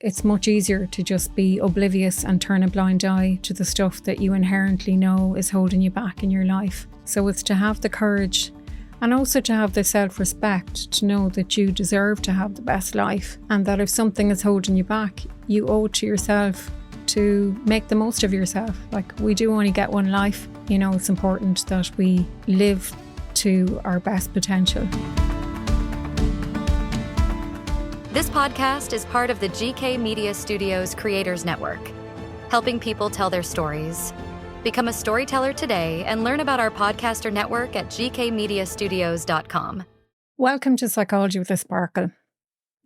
it's much easier to just be oblivious and turn a blind eye to the stuff that you inherently know is holding you back in your life. So it's to have the courage and also to have the self-respect to know that you deserve to have the best life, and that if something is holding you back, you owe it to yourself to make the most of yourself. Like, we do only get one life. You know, it's important that we live to our best potential. This podcast is part of the GK Media Studios Creators Network, helping people tell their stories. Become a storyteller today and learn about our podcaster network at gkmediastudios.com. Welcome to Psychology with a Sparkle.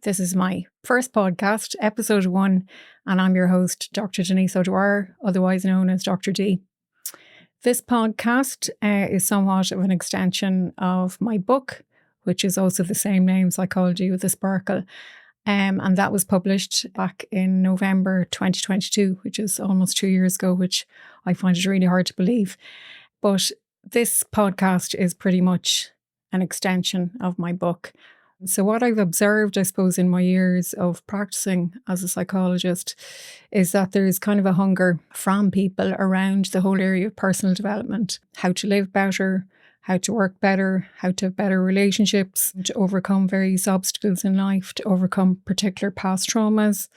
This is my first podcast, episode 1, and I'm your host, Dr. Denise O'Dwyer, otherwise known as Dr. D. This podcast is somewhat of an extension of my book, which is also the same name, Psychology with a Sparkle. And that was published back in November 2022, which is almost 2 years ago, which I find it really hard to believe. But this podcast is pretty much an extension of my book. So what I've observed, I suppose, in my years of practicing as a psychologist is that there's kind of a hunger from people around the whole area of personal development, how to live better, how to work better, how to have better relationships, to overcome various obstacles in life, to overcome particular past traumas,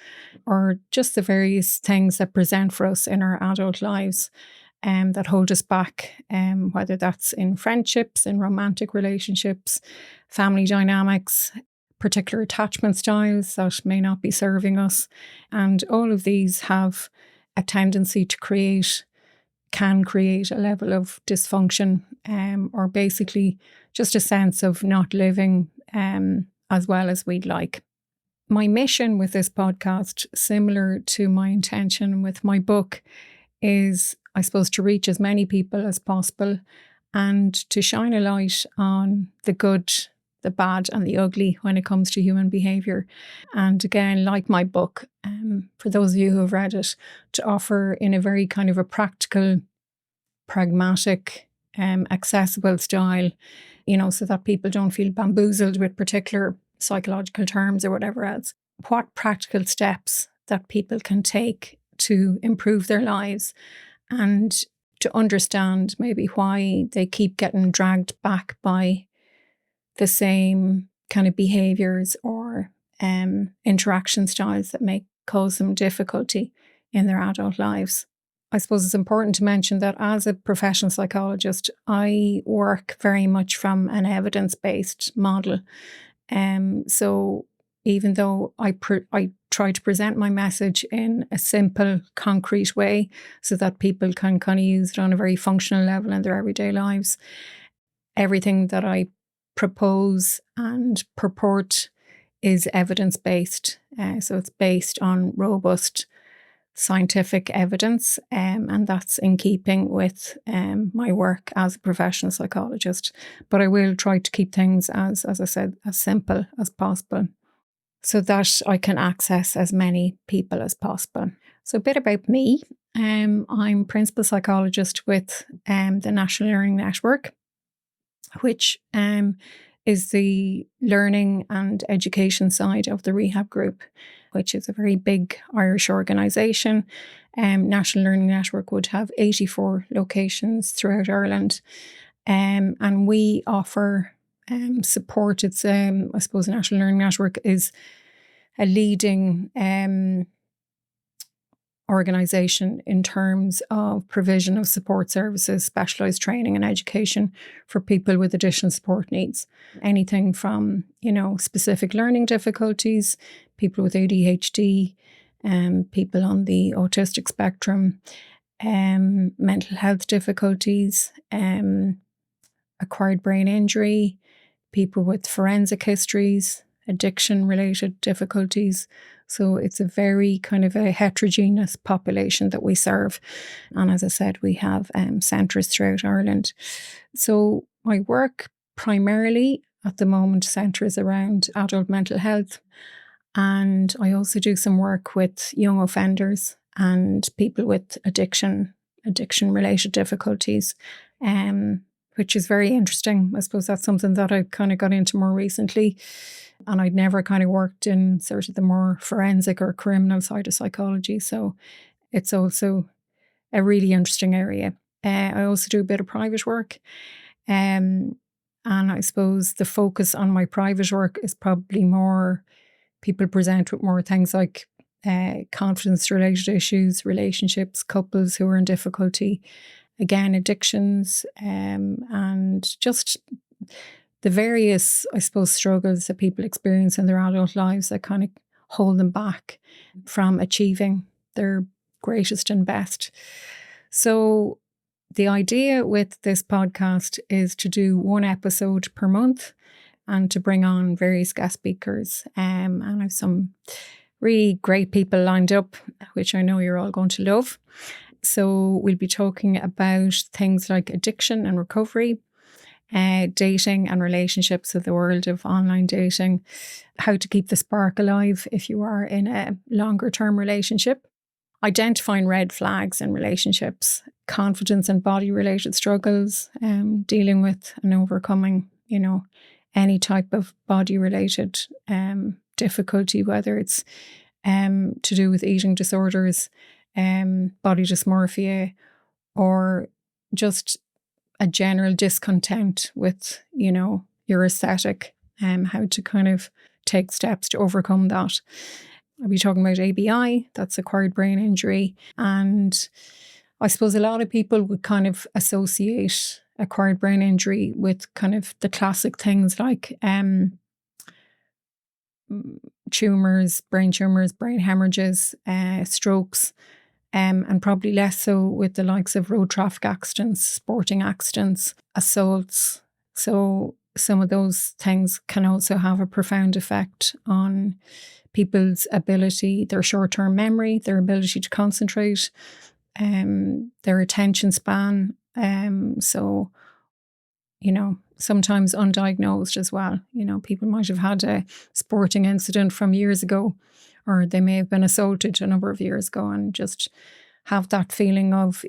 or just the various things that present for us in our adult lives that hold us back, whether that's in friendships, in romantic relationships, family dynamics, particular attachment styles that may not be serving us. And all of these have a tendency to can create a level of dysfunction, or basically just a sense of not living as well as we'd like. My mission with this podcast, similar to my intention with my book, is, I suppose, to reach as many people as possible and to shine a light on the good, the bad and the ugly when it comes to human behaviour. And again, like my book, for those of you who have read it, to offer in a very kind of a practical, pragmatic, accessible style, you know, so that people don't feel bamboozled with particular psychological terms or whatever else. What practical steps that people can take to improve their lives and to understand maybe why they keep getting dragged back by the same kind of behaviours or interaction styles that may cause them difficulty in their adult lives. I suppose it's important to mention that as a professional psychologist, I work very much from an evidence-based model. So even though I try to present my message in a simple, concrete way so that people can kind of use it on a very functional level in their everyday lives, everything that I propose and purport is evidence-based. So it's based on robust scientific evidence, and that's in keeping with my work as a professional psychologist. But I will try to keep things, as I said, as simple as possible so that I can access as many people as possible. So a bit about me. I'm principal psychologist with the National Learning Network, which is the learning and education side of the Rehab Group, which is a very big Irish organisation. National Learning Network would have 84 locations throughout Ireland. And we offer support. It's, I suppose, National Learning Network is a leading organisation in terms of provision of support services, specialised training and education for people with additional support needs. Anything from, you know, specific learning difficulties, people with ADHD, people on the autistic spectrum, mental health difficulties, acquired brain injury, people with forensic histories, addiction-related difficulties. So it's a very kind of a heterogeneous population that we serve. And as I said, we have centres throughout Ireland. So my work primarily at the moment centres around adult mental health. And I also do some work with young offenders and people with addiction-related difficulties, which is very interesting. I suppose that's something that I kind of got into more recently. And I'd never kind of worked in sort of the more forensic or criminal side of psychology. So it's also a really interesting area. I also do a bit of private work. And I suppose the focus on my private work is probably more, people present with more things like confidence-related issues, relationships, couples who are in difficulty, again, addictions, and just the various, I suppose, struggles that people experience in their adult lives that kind of hold them back from achieving their greatest and best. So the idea with this podcast is to do one episode per month and to bring on various guest speakers. And I have some really great people lined up, which I know you're all going to love. So we'll be talking about things like addiction and recovery, dating and relationships, of the world of online dating, how to keep the spark alive if you are in a longer term relationship, identifying red flags in relationships, confidence and body related struggles, dealing with and overcoming, any type of body related difficulty, whether it's to do with eating disorders, body dysmorphia, or just a general discontent with, your aesthetic, how to kind of take steps to overcome that. I'll be talking about ABI, that's acquired brain injury. And I suppose a lot of people would kind of associate acquired brain injury with kind of the classic things like tumours, brain hemorrhages, strokes, and probably less so with the likes of road traffic accidents, sporting accidents, assaults. So some of those things can also have a profound effect on people's ability, their short-term memory, their ability to concentrate, their attention span. So, sometimes undiagnosed as well. People might have had a sporting incident from years ago, or they may have been assaulted a number of years ago and just have that feeling of,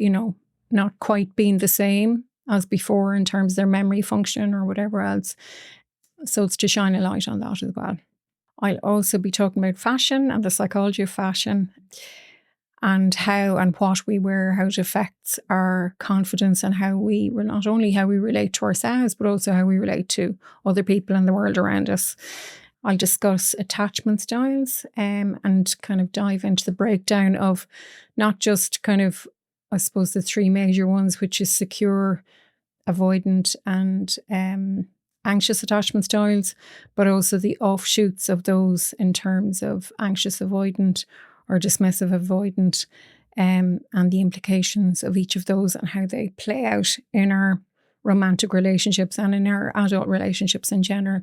not quite being the same as before in terms of their memory function or whatever else. So it's to shine a light on that as well. I'll also be talking about fashion and the psychology of fashion and how and what we wear, how it affects our confidence and not only how we relate to ourselves, but also how we relate to other people in the world around us. I'll discuss attachment styles and kind of dive into the breakdown of not just kind of, I suppose, the three major ones, which is secure, avoidant and anxious attachment styles, but also the offshoots of those in terms of anxious avoidant or dismissive avoidant, and the implications of each of those and how they play out in our romantic relationships and in our adult relationships in general.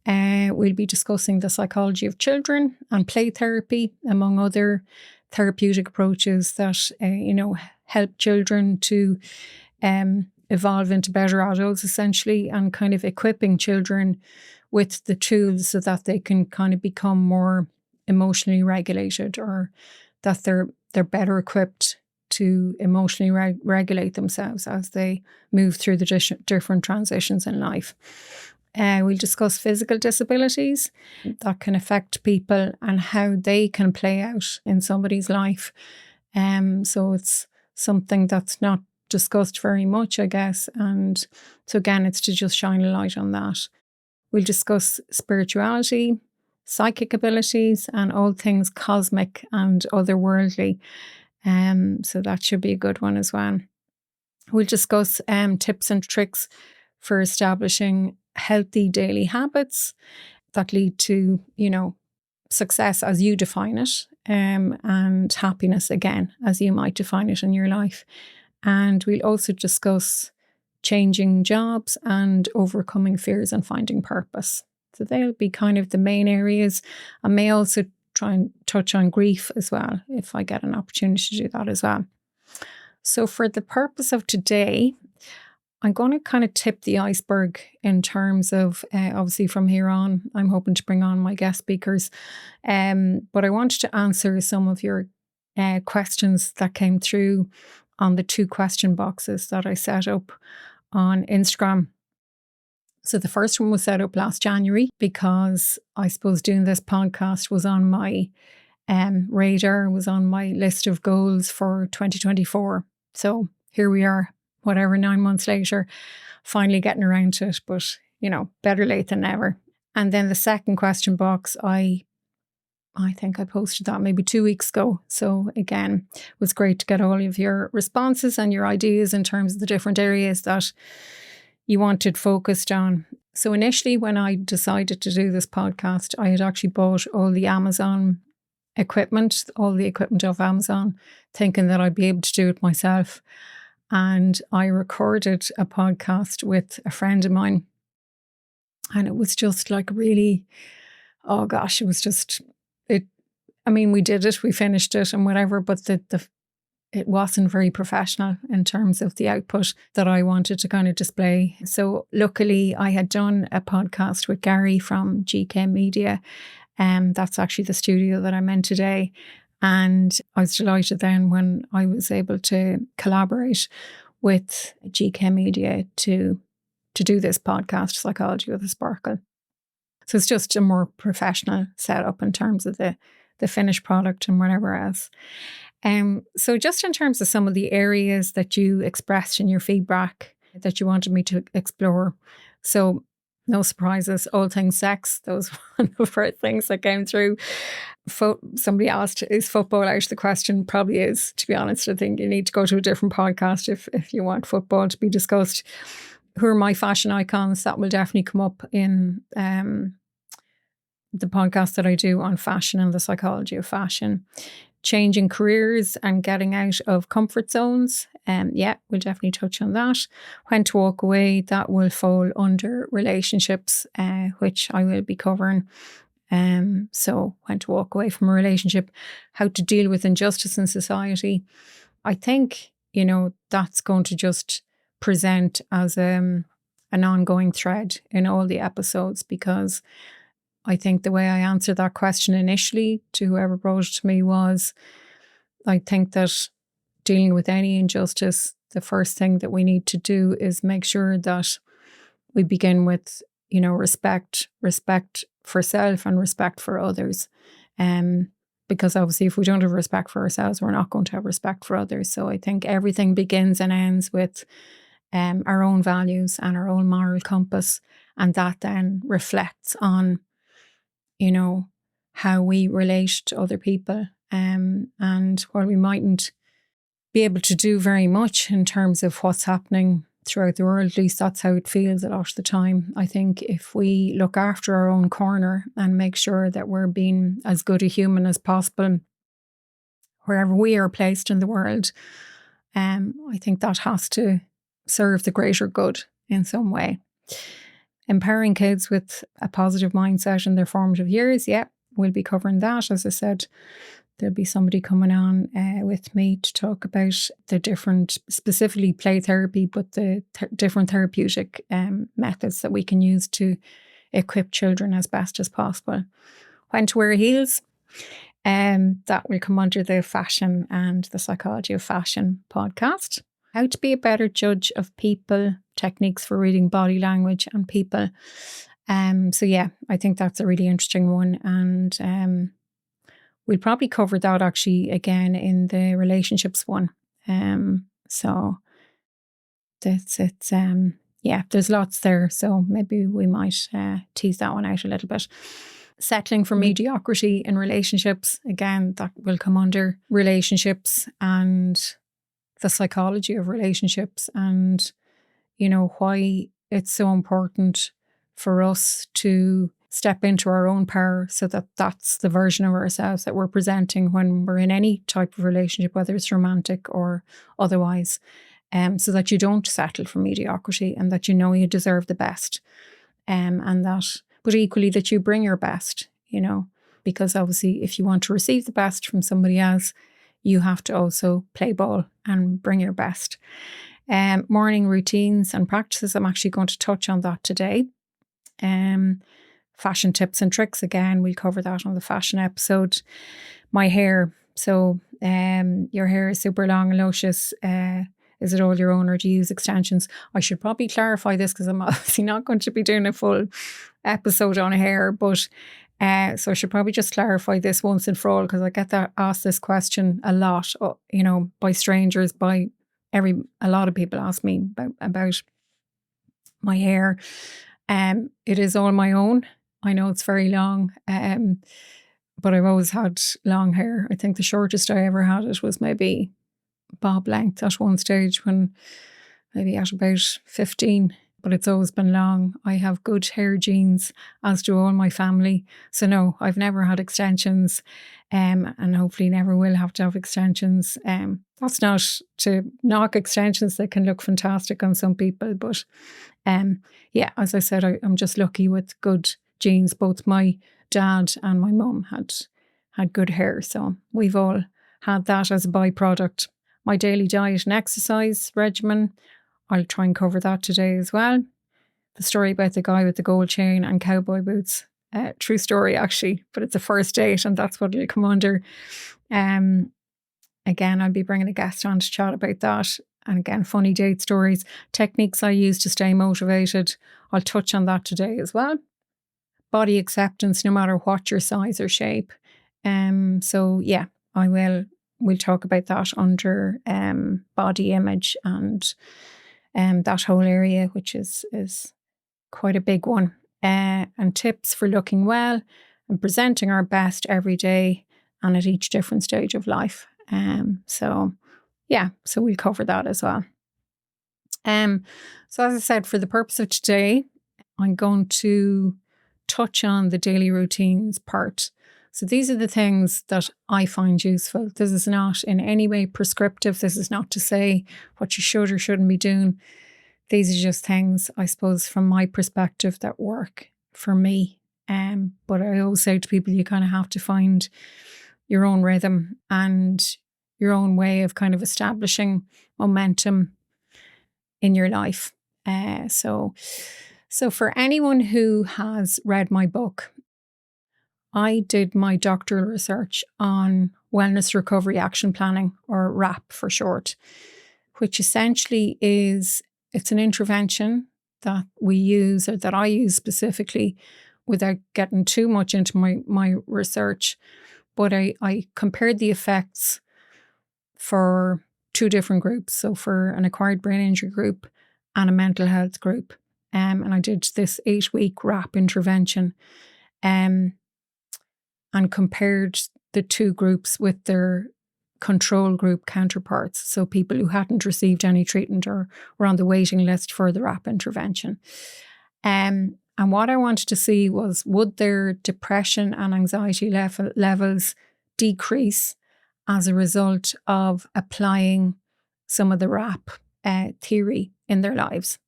We'll be discussing the psychology of children and play therapy, among other therapeutic approaches that, help children to evolve into better adults, essentially, and kind of equipping children with the tools so that they can kind of become more emotionally regulated, or that they're better equipped to emotionally regulate themselves as they move through the different transitions in life. We'll discuss physical disabilities that can affect people and how they can play out in somebody's life. So it's something that's not discussed very much, I guess. And so again, it's to just shine a light on that. We'll discuss spirituality, psychic abilities, and all things cosmic and otherworldly. So that should be a good one as well. We'll discuss tips and tricks for establishing healthy daily habits that lead to, success as you define it, and happiness again, as you might define it in your life. And we'll also discuss changing jobs and overcoming fears and finding purpose. So they'll be kind of the main areas. I may also try and touch on grief as well, if I get an opportunity to do that as well. So for the purpose of today, I'm going to kind of tip the iceberg in terms of, obviously from here on, I'm hoping to bring on my guest speakers. But I wanted to answer some of your questions that came through on the 2 question boxes that I set up on Instagram. So the first one was set up last January because I suppose doing this podcast was on my radar, was on my list of goals for 2024. So here we are, whatever, 9 months later, finally getting around to it. But, better late than never. And then the second question box, I think I posted that maybe 2 weeks ago. So again, it was great to get all of your responses and your ideas in terms of the different areas that you wanted focused on. So initially, when I decided to do this podcast, I had actually bought all the Amazon equipment, all the equipment of Amazon, thinking that I'd be able to do it myself. And I recorded a podcast with a friend of mine. And it was just like really, oh gosh, it was just, we did it, we finished it and whatever, but it wasn't very professional in terms of the output that I wanted to kind of display. So luckily I had done a podcast with Gary from GK Media. That's actually the studio that I'm in today. And I was delighted then when I was able to collaborate with GK Media to do this podcast, Psychology with a Sparkle. So it's just a more professional setup in terms of the finished product and whatever else. So just in terms of some of the areas that you expressed in your feedback that you wanted me to explore. So no surprises, all things sex. Those were one of the first things that came through. Somebody asked, is football out of the question? Probably is, to be honest. I think you need to go to a different podcast if you want football to be discussed. Who are my fashion icons? That will definitely come up in the podcast that I do on fashion and the psychology of fashion. Changing careers and getting out of comfort zones. We'll definitely touch on that. When to walk away, that will fall under relationships, which I will be covering. So when to walk away from a relationship, how to deal with injustice in society. I think, that's going to just present as an ongoing thread in all the episodes, because I think the way I answered that question initially to whoever brought it to me was, I think that dealing with any injustice, the first thing that we need to do is make sure that we begin with, respect for self and respect for others. Because obviously if we don't have respect for ourselves, we're not going to have respect for others. So I think everything begins and ends with our own values and our own moral compass. And that then reflects on how we relate to other people. And while we mightn't be able to do very much in terms of what's happening throughout the world, at least that's how it feels a lot of the time. I think if we look after our own corner and make sure that we're being as good a human as possible wherever we are placed in the world, I think that has to serve the greater good in some way. Empowering kids with a positive mindset in their formative years. We'll be covering that. As I said, there'll be somebody coming on with me to talk about the different, specifically play therapy, but the different therapeutic methods that we can use to equip children as best as possible. When to wear heels. That will come under the fashion and the psychology of fashion podcast. How to be a better judge of people, techniques for reading body language and people. I think that's a really interesting one. And we'll probably cover that actually again in the relationships one. So there's lots there. So maybe we might tease that one out a little bit. Settling for mediocrity in relationships. Again, that will come under relationships and the psychology of relationships, and why it's so important for us to step into our own power, so that that's the version of ourselves that we're presenting when we're in any type of relationship, whether it's romantic or otherwise, so that you don't settle for mediocrity, and that you deserve the best, but equally that you bring your best, because obviously if you want to receive the best from somebody else, you have to also play ball and bring your best. Morning routines and practices. I'm actually going to touch on that today. Fashion tips and tricks. Again, we'll cover that on the fashion episode. My hair. So your hair is super long and luscious. Is it all your own, or do you use extensions? I should probably clarify this because I'm obviously not going to be doing a full episode on hair, but so I should probably just clarify this once and for all, because I get asked this question a lot, by strangers, a lot of people ask me about my hair. It is all my own. I know it's very long, but I've always had long hair. I think the shortest I ever had it was maybe bob length at one stage, when maybe at about 15, but it's always been long. I have good hair genes, as do all my family. So no, I've never had extensions, and hopefully never will have to have extensions. That's not to knock extensions. They can look fantastic on some people, but yeah, as I said, I'm just lucky with good genes. Both my dad and my mum had good hair, so we've all had that as a byproduct. My daily diet and exercise regimen, I'll try and cover that today as well. The story about the guy with the gold chain and cowboy boots, true story actually, but it's a first date and that's what it'll come under. Again, I'll be bringing a guest on to chat about that. And again, funny date stories, techniques I use to stay motivated. I'll touch on that today as well. Body acceptance, no matter what your size or shape. So yeah, we'll talk about that under body image and that whole area, which is quite a big one. And tips for looking well and presenting our best every day and at each different stage of life. So we'll cover that as well. So as I said, for the purpose of today, I'm going to touch on the daily routines part. So these are the things that I find useful. This is not in any way prescriptive. This is not to say what you should or shouldn't be doing. These are just things, I suppose, from my perspective that work for me. But I always say to people, you kind of have to find your own rhythm and your own way of kind of establishing momentum in your life. So for anyone who has read my book, I did my doctoral research on Wellness Recovery Action Planning, or WRAP for short, which essentially it's an intervention that we use, or that I use specifically, without getting too much into my research. But I compared the effects for two different groups. So for an acquired brain injury group and a mental health group. And I did this 8-week WRAP intervention and compared the two groups with their control group counterparts. So people who hadn't received any treatment or were on the waiting list for the WRAP intervention. And what I wanted to see was, would their depression and anxiety levels decrease as a result of applying some of the WRAP theory in their lives.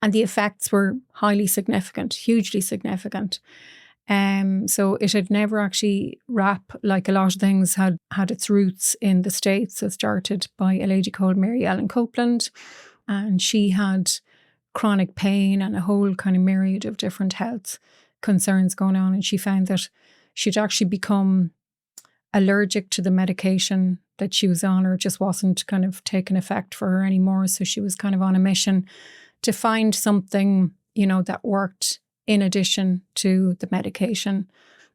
And the effects were highly significant, hugely significant. So it had never actually, WRAP, like a lot of things, had its roots in the States. It started by a lady called Mary Ellen Copeland, and she had chronic pain and a whole kind of myriad of different health concerns going on. And she found that she'd actually become allergic to the medication that she was on, or just wasn't kind of taking effect for her anymore. So she was kind of on a mission to find something, that worked in addition to the medication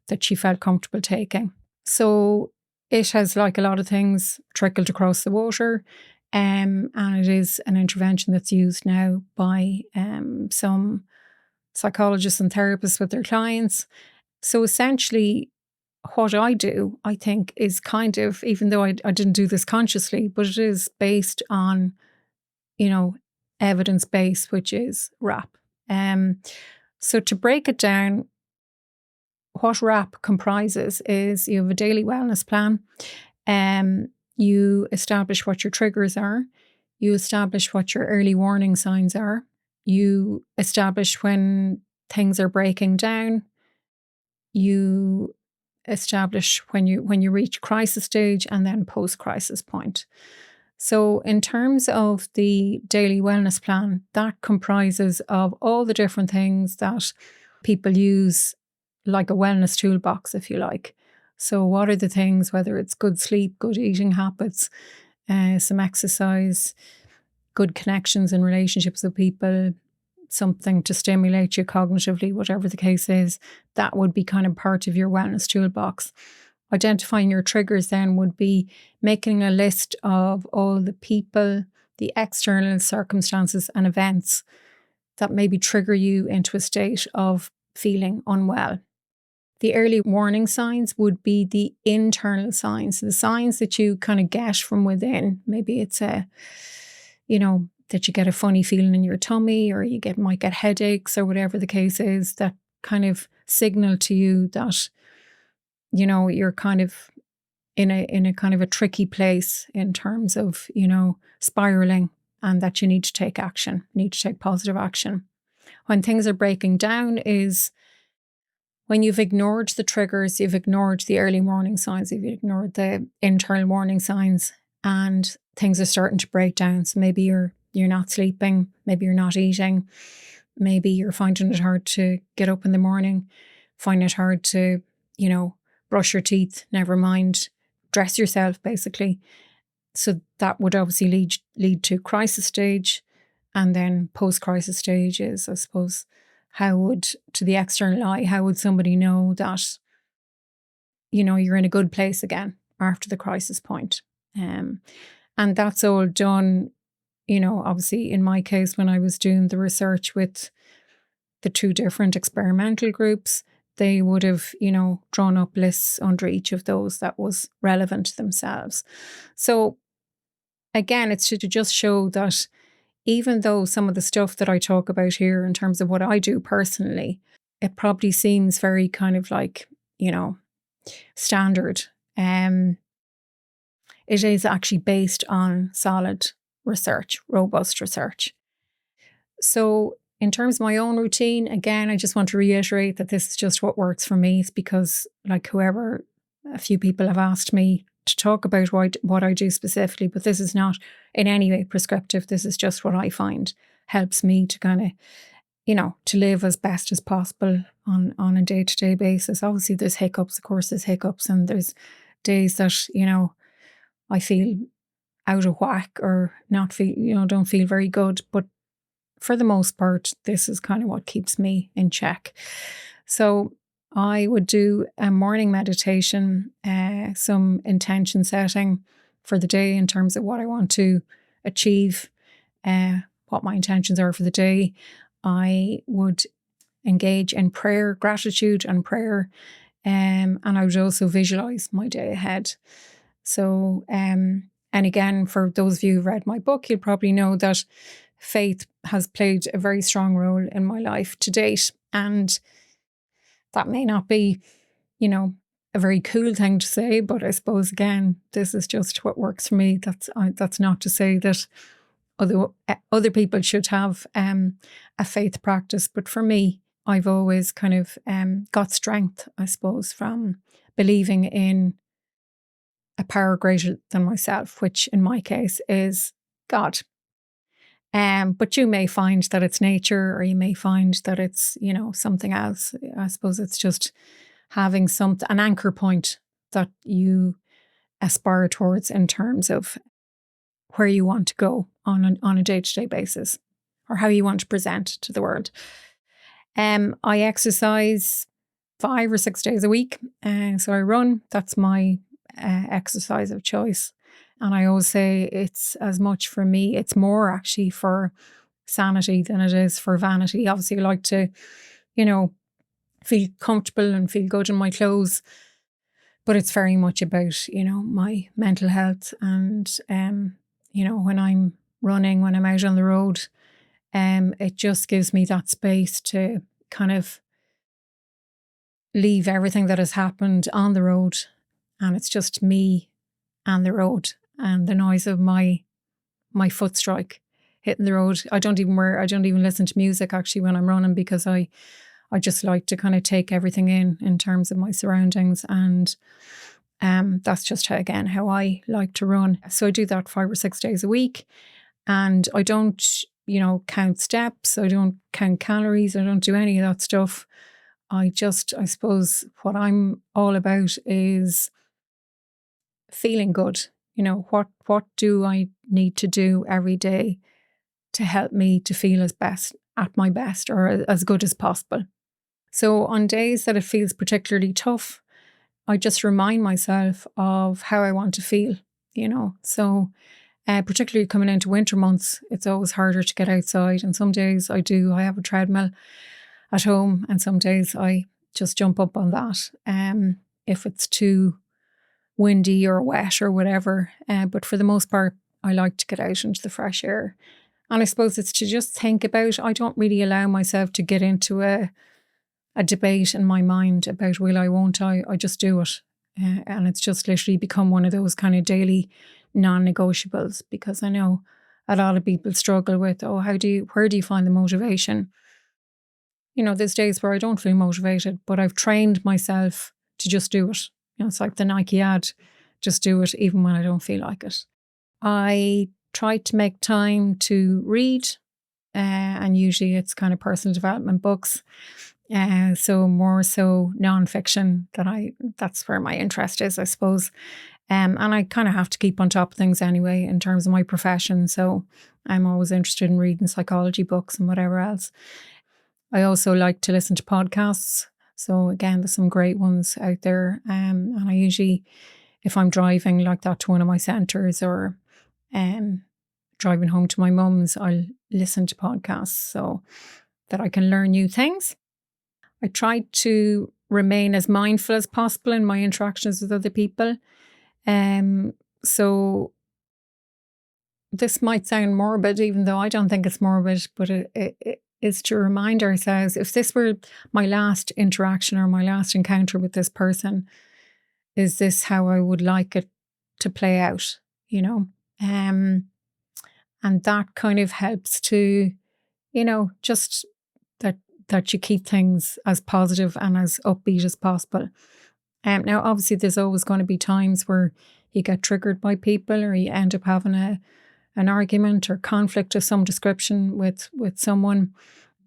that she felt comfortable taking. So it has, like a lot of things, trickled across the water. And it is an intervention that's used now by some psychologists and therapists with their clients. So essentially, what I do, I think, is kind of, even though I didn't do this consciously, but it is based on, evidence-based, which is WRAP. So to break it down, what WRAP comprises is, you have a daily wellness plan. You establish what your triggers are. You establish what your early warning signs are. You establish when things are breaking down. You establish when you reach crisis stage, and then post-crisis point. So in terms of the daily wellness plan, that comprises of all the different things that people use, like a wellness toolbox, if you like. So what are the things, whether it's good sleep, good eating habits, some exercise, good connections and relationships with people, something to stimulate you cognitively, whatever the case is, that would be kind of part of your wellness toolbox. Identifying your triggers then would be making a list of all the people, the external circumstances and events that maybe trigger you into a state of feeling unwell. The early warning signs would be the internal signs, the signs that you kind of get from within. Maybe it's that you get a funny feeling in your tummy, or might get headaches, or whatever the case is, that kind of signal to you that, you're kind of in a kind of a tricky place in terms of, spiraling, and that you need to take action, need to take positive action. When things are breaking down is when you've ignored the triggers, you've ignored the early warning signs, you've ignored the internal warning signs, and things are starting to break down. So maybe you're not sleeping, maybe you're not eating, maybe you're finding it hard to get up in the morning, find it hard to, brush your teeth, never mind dress yourself, basically. So that would obviously lead to crisis stage, and then post-crisis stage is, I suppose, to the external eye, how would somebody know that, you're in a good place again after the crisis point? And that's all done, obviously in my case, when I was doing the research with the 2 different experimental groups, they would have, drawn up lists under each of those that was relevant to themselves. So again, it's to just show that even though some of the stuff that I talk about here in terms of what I do personally, it probably seems very kind of like, standard. It is actually based on solid research, robust research. So in terms of my own routine, again, I just want to reiterate that this is just what works for me. It's because a few people have asked me to talk about what I do specifically, but this is not in any way prescriptive. This is just what I find helps me to kind of, to live as best as possible on a day-to-day basis. Obviously there's hiccups, of course there's hiccups, and there's days that, I feel out of whack or not feel, don't feel very good. But for the most part, this is kind of what keeps me in check. So I would do a morning meditation, some intention setting for the day in terms of what I want to achieve, what my intentions are for the day. I would engage in prayer, gratitude and prayer, and I would also visualize my day ahead. So, and again, for those of you who've read my book, you'll probably know that faith has played a very strong role in my life to date. And that may not be, a very cool thing to say, but I suppose, again, this is just what works for me. That's not to say that other people should have a faith practice. But for me, I've always kind of got strength, I suppose, from believing in a power greater than myself, which in my case is God. But you may find that it's nature, or you may find that it's, something else. I suppose it's just having an anchor point that you aspire towards in terms of where you want to go on a day-to-day basis, or how you want to present to the world. I exercise 5 or 6 days a week. So I run. That's my exercise of choice. And I always say it's as much for me, it's more actually for sanity than it is for vanity. Obviously, I like to, feel comfortable and feel good in my clothes. But it's very much about, my mental health. And, when I'm running, when I'm out on the road, it just gives me that space to kind of leave everything that has happened on the road. And it's just me and the road and the noise of my foot strike hitting the road. I don't even listen to music actually when I'm running, because I just like to kind of take everything in terms of my surroundings. And that's just how I like to run. So I do that 5 or 6 days a week, and I don't, count steps. I don't count calories. I don't do any of that stuff. I suppose what I'm all about is feeling good, what do I need to do every day to help me to feel at my best or as good as possible. So on days that it feels particularly tough, I just remind myself of how I want to feel, So particularly coming into winter months, it's always harder to get outside. And some days I have a treadmill at home, and some days I just jump up on that if it's too windy or wet or whatever. But for the most part, I like to get out into the fresh air. And I suppose it's to just think about, I don't really allow myself to get into a debate in my mind about will I, won't I. I just do it. And it's just literally become one of those kind of daily non-negotiables, because I know a lot of people struggle with, where do you find the motivation? There's days where I don't feel motivated, but I've trained myself to just do it. It's like the Nike ad, just do it even when I don't feel like it. I try to make time to read, and usually it's kind of personal development books. So more so non-fiction, that's where my interest is, I suppose. And I kind of have to keep on top of things anyway in terms of my profession. So I'm always interested in reading psychology books and whatever else. I also like to listen to podcasts. So again, there's some great ones out there. And I usually, if I'm driving like that to one of my centres or driving home to my mum's, I'll listen to podcasts so that I can learn new things. I try to remain as mindful as possible in my interactions with other people. So this might sound morbid, even though I don't think it's morbid, but it is to remind ourselves, if this were my last interaction or my last encounter with this person, is this how I would like it to play out, And that kind of helps to, just that you keep things as positive and as upbeat as possible. Now, obviously, there's always going to be times where you get triggered by people or you end up having an argument or conflict of some description with someone.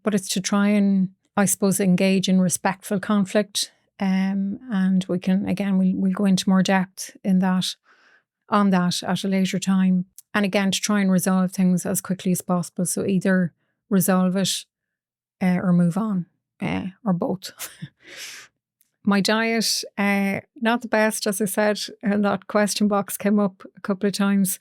But it's to try and, I suppose, engage in respectful conflict. And we can, again, we'll go into more depth on that at a later time. And again, to try and resolve things as quickly as possible. So either resolve it or move on, or both. My diet, not the best, as I said, and that question box came up a couple of times.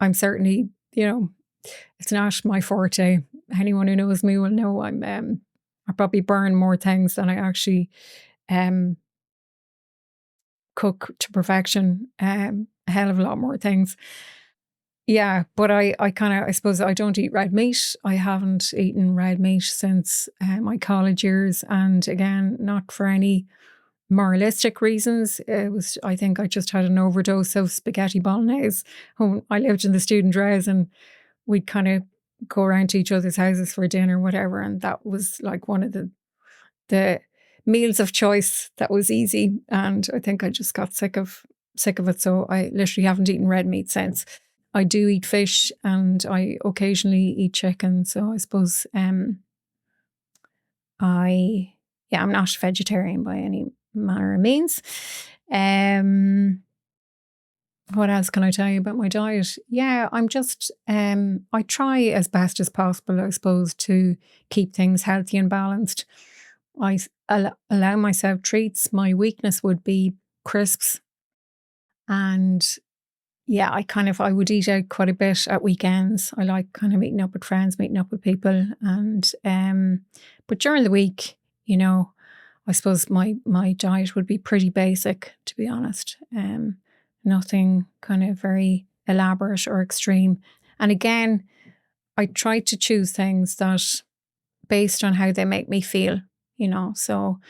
I'm certainly, it's not my forte. Anyone who knows me will know I probably burn more things than I actually cook to perfection. A hell of a lot more things. Yeah, but I suppose I don't eat red meat. I haven't eaten red meat since my college years. And again, not for any moralistic reasons. I think I just had an overdose of spaghetti bolognese. I lived in the student res and we'd kind of go around to each other's houses for dinner, whatever. And that was like one of the meals of choice that was easy. And I think I just got sick of it. So I literally haven't eaten red meat since. I do eat fish and I occasionally eat chicken. So I suppose I'm not vegetarian by any manner of means. What else can I tell you about my diet? Yeah, I'm just, I try as best as possible, I suppose, to keep things healthy and balanced. I allow myself treats. My weakness would be crisps. And yeah, I would eat out quite a bit at weekends. I like kind of meeting up with friends, meeting up with people. And, but during the week, I suppose my diet would be pretty basic, to be honest. Nothing kind of very elaborate or extreme. And again, I try to choose things that based on how they make me feel, So,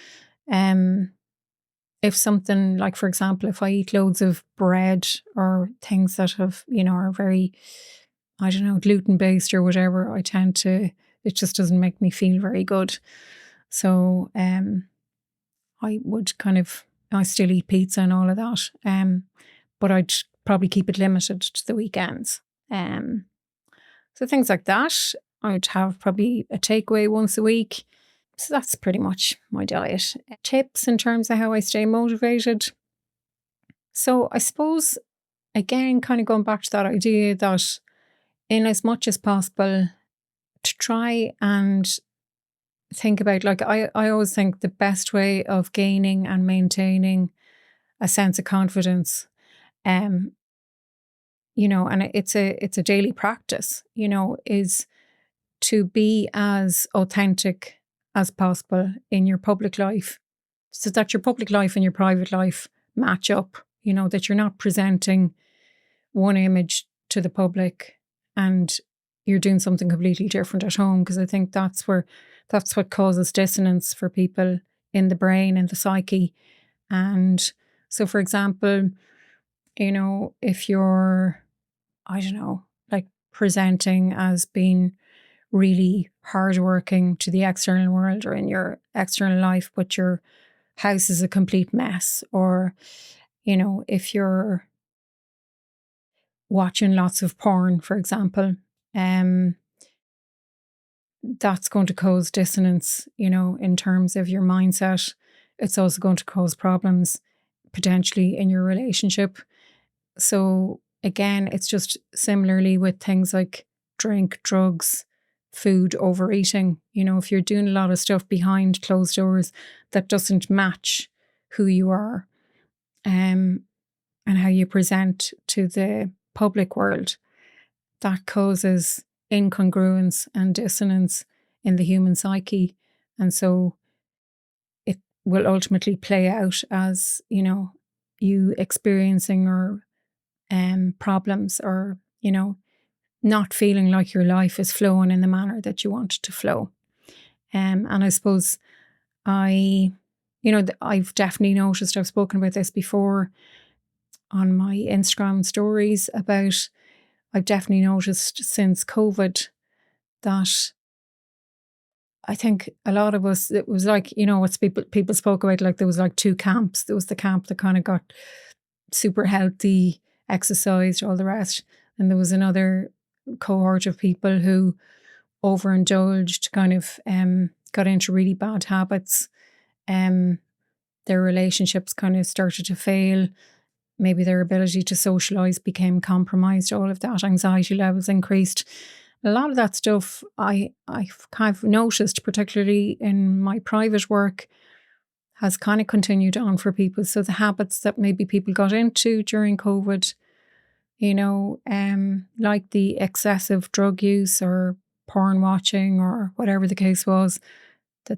if something like, for example, if I eat loads of bread or things that have, are very, I don't know, gluten-based or whatever, it just doesn't make me feel very good. So I would I still eat pizza and all of that, but I'd probably keep it limited to the weekends. So things like that. I'd have probably a takeaway once a week. So that's pretty much my diet. Tips in terms of how I stay motivated. So I suppose again, kind of going back to that idea that in as much as possible to try and think about, like, I always think the best way of gaining and maintaining a sense of confidence, and it's a daily practice, is to be as authentic as possible in your public life, so that your public life and your private life match up, that you're not presenting one image to the public and you're doing something completely different at home, because I think that's what causes dissonance for people in the brain and the psyche. And so, for example, if you're, I don't know, like presenting as being really hardworking to the external world or in your external life, but your house is a complete mess, or, if you're watching lots of porn, for example, that's going to cause dissonance, in terms of your mindset. It's also going to cause problems potentially in your relationship. So again, it's just similarly with things like drink, drugs, food, overeating. If you're doing a lot of stuff behind closed doors that doesn't match who you are, and how you present to the public world, that causes incongruence and dissonance in the human psyche. And so it will ultimately play out as, you experiencing or problems, or, not feeling like your life is flowing in the manner that you want it to flow. And I suppose I've definitely noticed, I've spoken about this before on my Instagram stories, about I've definitely noticed since COVID that I think a lot of us, it was like, what people spoke about, like there was like two camps. There was the camp that kind of got super healthy, exercised, all the rest. And there was another cohort of people who overindulged, kind of got into really bad habits. Their relationships kind of started to fail. Maybe their ability to socialise became compromised. All of that, anxiety levels increased. A lot of that stuff I've kind of noticed, particularly in my private work, has kind of continued on for people. So the habits that maybe people got into during COVID, like the excessive drug use or porn watching or whatever the case was,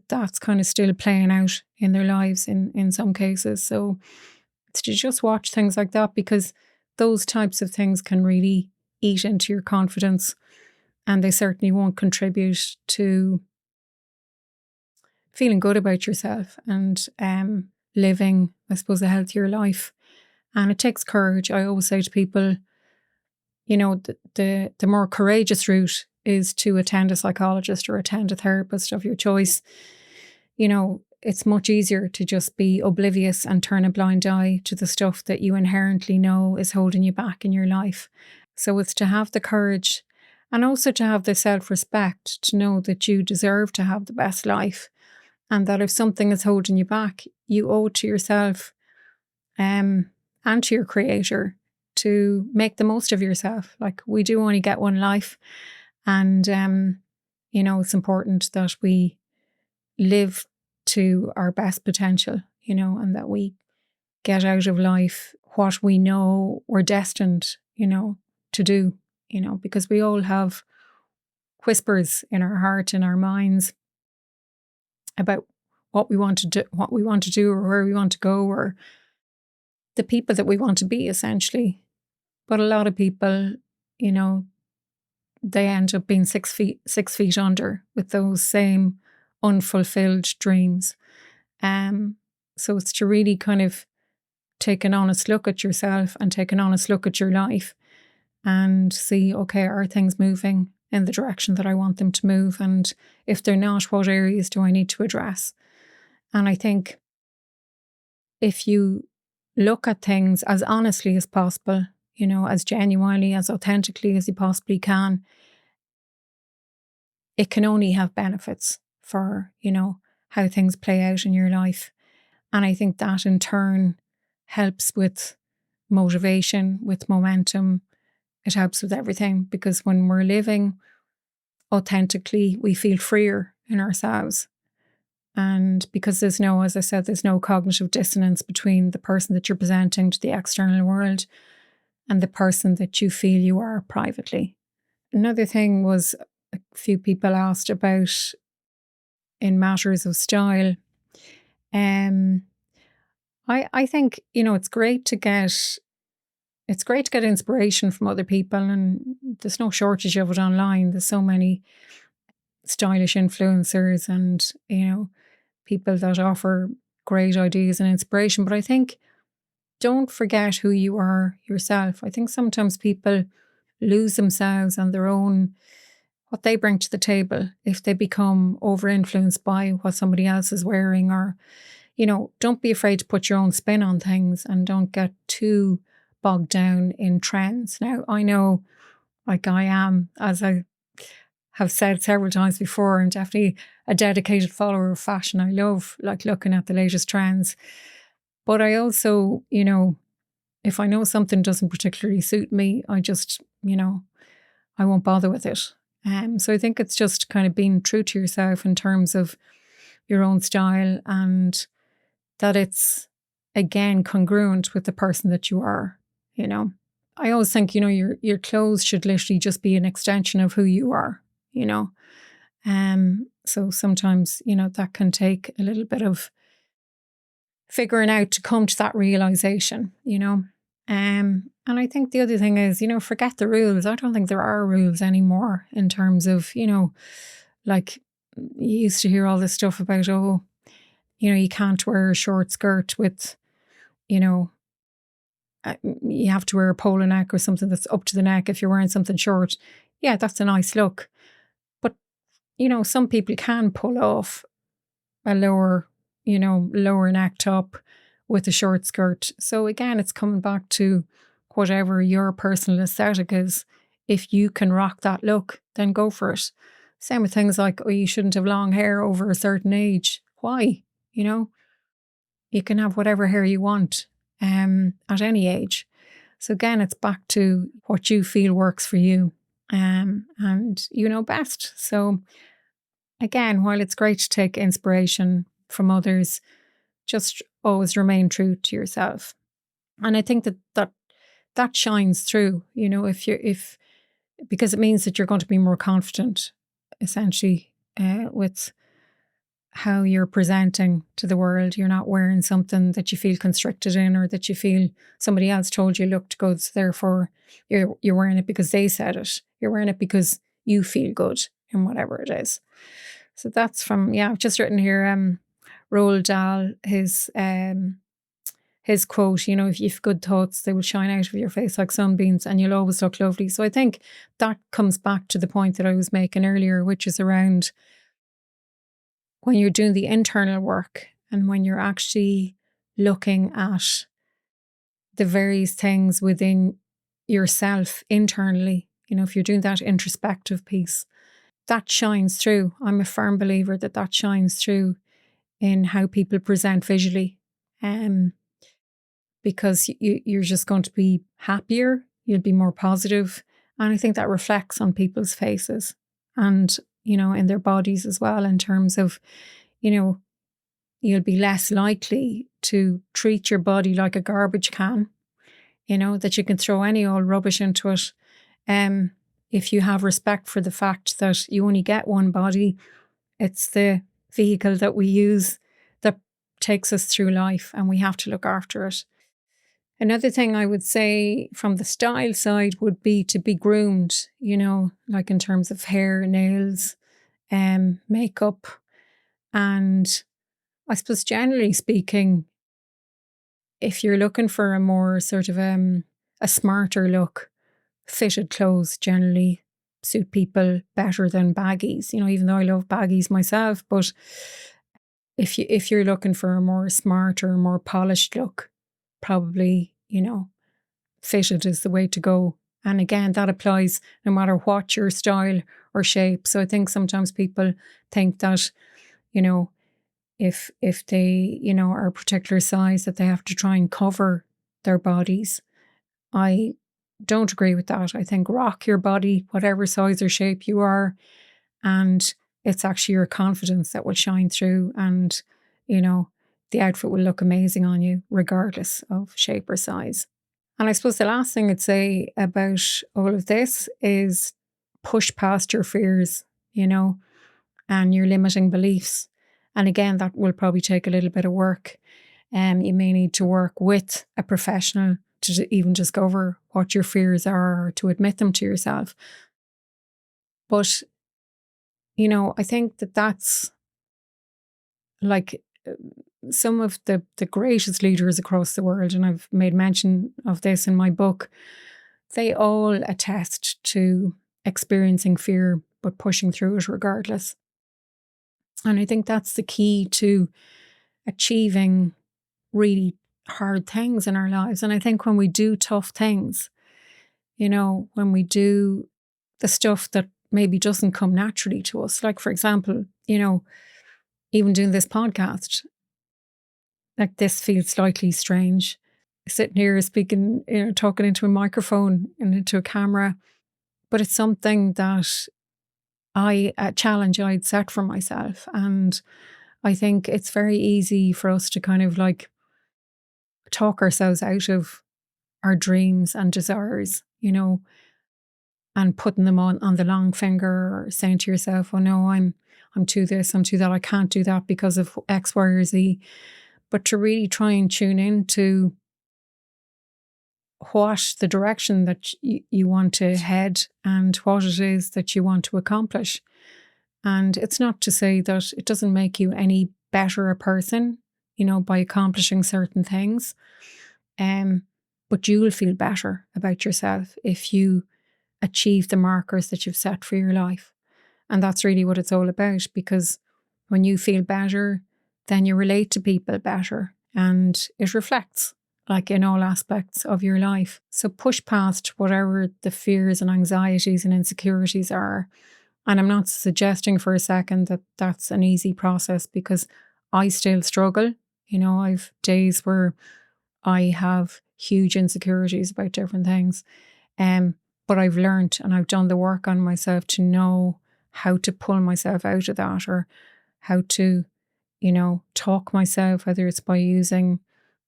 that's kind of still playing out in their lives in some cases. So it's to just watch things like that, because those types of things can really eat into your confidence, and they certainly won't contribute to feeling good about yourself and living, I suppose, a healthier life. And it takes courage. I always say to people, the more courageous route is to attend a psychologist or attend a therapist of your choice. It's much easier to just be oblivious and turn a blind eye to the stuff that you inherently know is holding you back in your life. So it's to have the courage, and also to have the self-respect to know that you deserve to have the best life, and that if something is holding you back, you owe it to yourself and to your creator to make the most of yourself. Like, we do only get one life, and it's important that we live to our best potential, and that we get out of life what we know we're destined, to do, because we all have whispers in our heart, in our minds, about what we want to do, or where we want to go, or the people that we want to be, essentially. But a lot of people, they end up being 6 feet under with those same unfulfilled dreams. So it's to really kind of take an honest look at yourself and take an honest look at your life and see, okay, are things moving in the direction that I want them to move? And if they're not, what areas do I need to address? And I think if you look at things as honestly as possible, as genuinely, as authentically as you possibly can, it can only have benefits for, how things play out in your life. And I think that in turn helps with motivation, with momentum. It helps with everything, because when we're living authentically, we feel freer in ourselves. And because there's no, as I said, there's no cognitive dissonance between the person that you're presenting to the external world and the person that you feel you are privately. Another thing was, a few people asked about in matters of style. I think, it's great to get inspiration from other people, and there's no shortage of it online. There's so many stylish influencers and, people that offer great ideas and inspiration. But I think, don't forget who you are yourself. I think sometimes people lose themselves and their own, what they bring to the table, if they become over-influenced by what somebody else is wearing. Or, don't be afraid to put your own spin on things, and don't get too bogged down in trends. Now, I know, like I am, as I have said several times before, I'm definitely a dedicated follower of fashion. I love looking at the latest trends. But I also, if I know something doesn't particularly suit me, I just, I won't bother with it. So I think it's just kind of being true to yourself in terms of your own style, and that it's, again, congruent with the person that you are, I always think, your clothes should literally just be an extension of who you are, So sometimes, that can take a little bit of figuring out to come to that realization, And I think the other thing is, forget the rules. I don't think there are rules anymore in terms of, like, you used to hear all this stuff about, you can't wear a short skirt with, you have to wear a polo neck or something that's up to the neck if you're wearing something short. Yeah, that's a nice look. But, some people can pull off a lower neck top with a short skirt. So again, it's coming back to whatever your personal aesthetic is. If you can rock that look, then go for it. Same with things like, you shouldn't have long hair over a certain age. Why? You can have whatever hair you want at any age. So again, it's back to what you feel works for you, and you know best. So again, while it's great to take inspiration from others, just always remain true to yourself. And I think that shines through, because it means that you're going to be more confident, essentially, with how you're presenting to the world. You're not wearing something that you feel constricted in, or that you feel somebody else told you looked good, so therefore you're wearing it because they said it. You're wearing it because you feel good in whatever it is. So that's from, I've just written here, Roald Dahl, his quote, if you've good thoughts, they will shine out of your face like sunbeams and you'll always look lovely. So I think that comes back to the point that I was making earlier, which is around when you're doing the internal work and when you're actually looking at the various things within yourself internally, if you're doing that introspective piece, that shines through. I'm a firm believer that shines through in how people present visually, because you're just going to be happier, you'll be more positive, and I think that reflects on people's faces and, in their bodies as well, in terms of, you'll be less likely to treat your body like a garbage can, that you can throw any old rubbish into it. If you have respect for the fact that you only get one body, it's the vehicle that we use that takes us through life, and we have to look after it. Another thing I would say from the style side would be to be groomed, like in terms of hair, nails, makeup. And I suppose generally speaking, if you're looking for a more sort of a smarter look, fitted clothes generally suit people better than baggies, even though I love baggies myself. But if you're looking for a more smarter, more polished look, probably, fitted is the way to go. And again, that applies no matter what your style or shape. So I think sometimes people think that, if they, are a particular size, that they have to try and cover their bodies. I don't agree with that. I think rock your body, whatever size or shape you are, and it's actually your confidence that will shine through, and, you know, the outfit will look amazing on you regardless of shape or size. And I suppose the last thing I'd say about all of this is push past your fears, and your limiting beliefs. And again, that will probably take a little bit of work. You may need to work with a professional to even discover what your fears are, or to admit them to yourself. But, I think that's like some of the greatest leaders across the world, and I've made mention of this in my book, they all attest to experiencing fear but pushing through it regardless. And I think that's the key to achieving really hard things in our lives. And I think when we do tough things, when we do the stuff that maybe doesn't come naturally to us, like for example, even doing this podcast, like this feels slightly strange. Sitting here speaking, talking into a microphone and into a camera, but it's something that a challenge I'd set for myself. And I think it's very easy for us to kind of like talk ourselves out of our dreams and desires, and putting them on the long finger, or saying to yourself, oh no, I'm too this, I'm too that, I can't do that because of X, Y, or Z. But to really try and tune into what the direction that you want to head and what it is that you want to accomplish. And it's not to say that it doesn't make you any better a person, by accomplishing certain things. But you will feel better about yourself if you achieve the markers that you've set for your life. And that's really what it's all about, because when you feel better, then you relate to people better, and it reflects like in all aspects of your life. So push past whatever the fears and anxieties and insecurities are. And I'm not suggesting for a second that that's an easy process, because I still struggle. I've days where I have huge insecurities about different things. But I've learned and I've done the work on myself to know how to pull myself out of that, or how to, talk myself, whether it's by using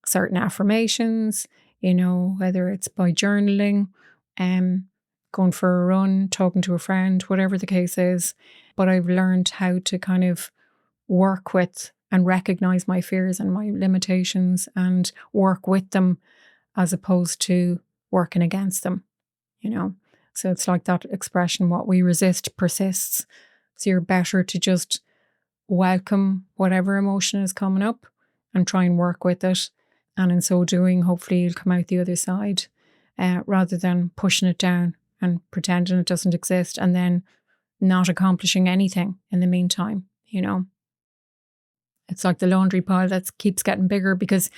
certain affirmations, whether it's by journaling, going for a run, talking to a friend, whatever the case is. But I've learned how to kind of work with and recognize my fears and my limitations and work with them, as opposed to working against them, So it's like that expression, what we resist persists. So you're better to just welcome whatever emotion is coming up and try and work with it. And in so doing, hopefully you'll come out the other side, rather than pushing it down and pretending it doesn't exist and then not accomplishing anything in the meantime, It's like the laundry pile that keeps getting bigger because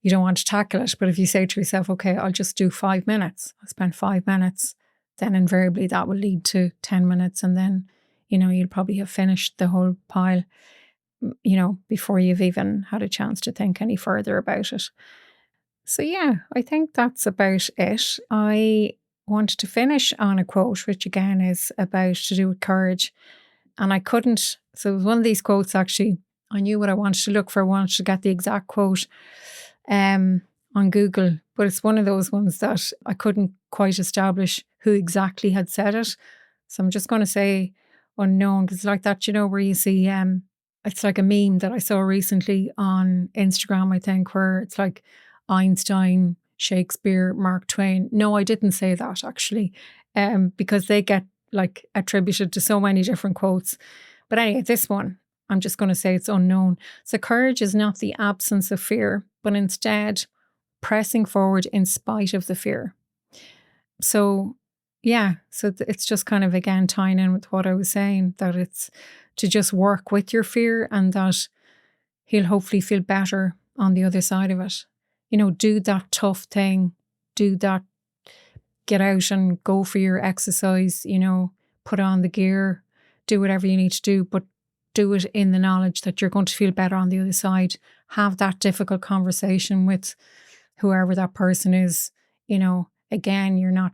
you don't want to tackle it. But if you say to yourself, okay, I'll just do 5 minutes, I'll spend 5 minutes, then invariably that will lead to 10 minutes. And then, you'll probably have finished the whole pile, before you've even had a chance to think any further about it. So yeah, I think that's about it. I wanted to finish on a quote, which again is to do with courage. And I couldn't, so it was one of these quotes actually, I knew what I wanted to look for. I wanted to get the exact quote on Google, but it's one of those ones that I couldn't quite establish who exactly had said it. So I'm just going to say unknown, because it's like that, where you see, it's like a meme that I saw recently on Instagram, I think, where it's like Einstein, Shakespeare, Mark Twain. No, I didn't say that actually, because they get like attributed to so many different quotes. But anyway, this one, I'm just going to say it's unknown. So courage is not the absence of fear, but instead pressing forward in spite of the fear. So yeah, so it's just kind of again tying in with what I was saying, that it's to just work with your fear, and that he'll hopefully feel better on the other side of it. Do that tough thing, do that, get out and go for your exercise, put on the gear, do whatever you need to do, but do it in the knowledge that you're going to feel better on the other side. Have that difficult conversation with whoever that person is, again, you're not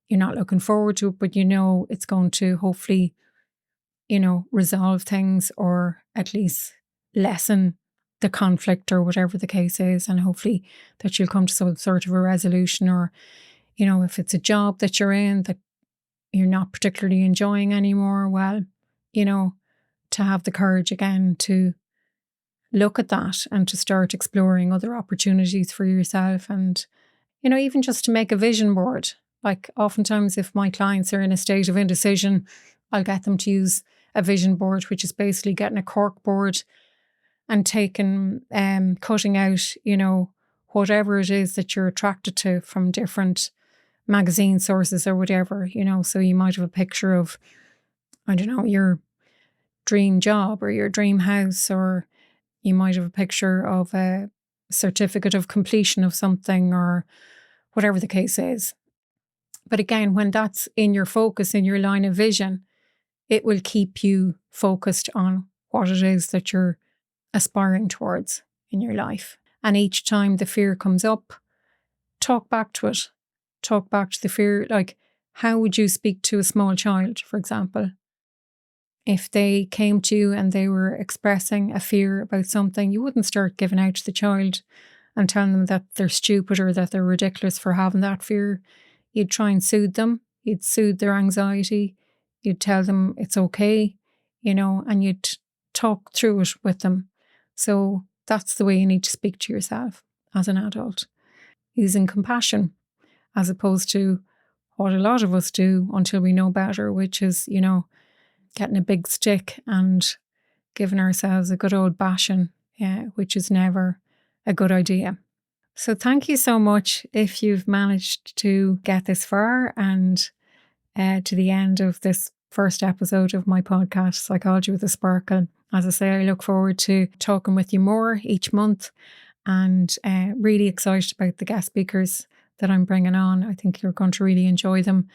looking forward to it, but it's going to hopefully, resolve things, or at least lessen the conflict, or whatever the case is. And hopefully that you'll come to some sort of a resolution, or, if it's a job that you're in that you're not particularly enjoying anymore, well, to have the courage again to look at that and to start exploring other opportunities for yourself. And, even just to make a vision board. Like, oftentimes if my clients are in a state of indecision, I'll get them to use a vision board, which is basically getting a cork board and cutting out, whatever it is that you're attracted to from different magazine sources or whatever, so you might have a picture of, I don't know, your dream job or your dream house, or you might have a picture of a certificate of completion of something, or whatever the case is. But again, when that's in your focus, in your line of vision, it will keep you focused on what it is that you're aspiring towards in your life. And each time the fear comes up, talk back to it. Talk back to the fear. Like, how would you speak to a small child, for example? If they came to you and they were expressing a fear about something, you wouldn't start giving out to the child and telling them that they're stupid or that they're ridiculous for having that fear. You'd try and soothe them. You'd soothe their anxiety. You'd tell them it's okay, and you'd talk through it with them. So that's the way you need to speak to yourself as an adult, using compassion, as opposed to what a lot of us do until we know better, which is, getting a big stick and giving ourselves a good old bashing, which is never a good idea. So thank you so much if you've managed to get this far and to the end of this first episode of my podcast, Psychology with a Sparkle. As I say, I look forward to talking with you more each month, and really excited about the guest speakers that I'm bringing on. I think you're going to really enjoy them.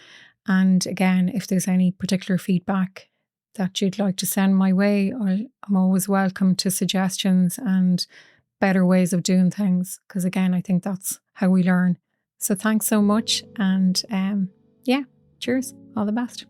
And again, if there's any particular feedback that you'd like to send my way, I'm always welcome to suggestions and better ways of doing things, because again, I think that's how we learn. So thanks so much, and cheers, all the best.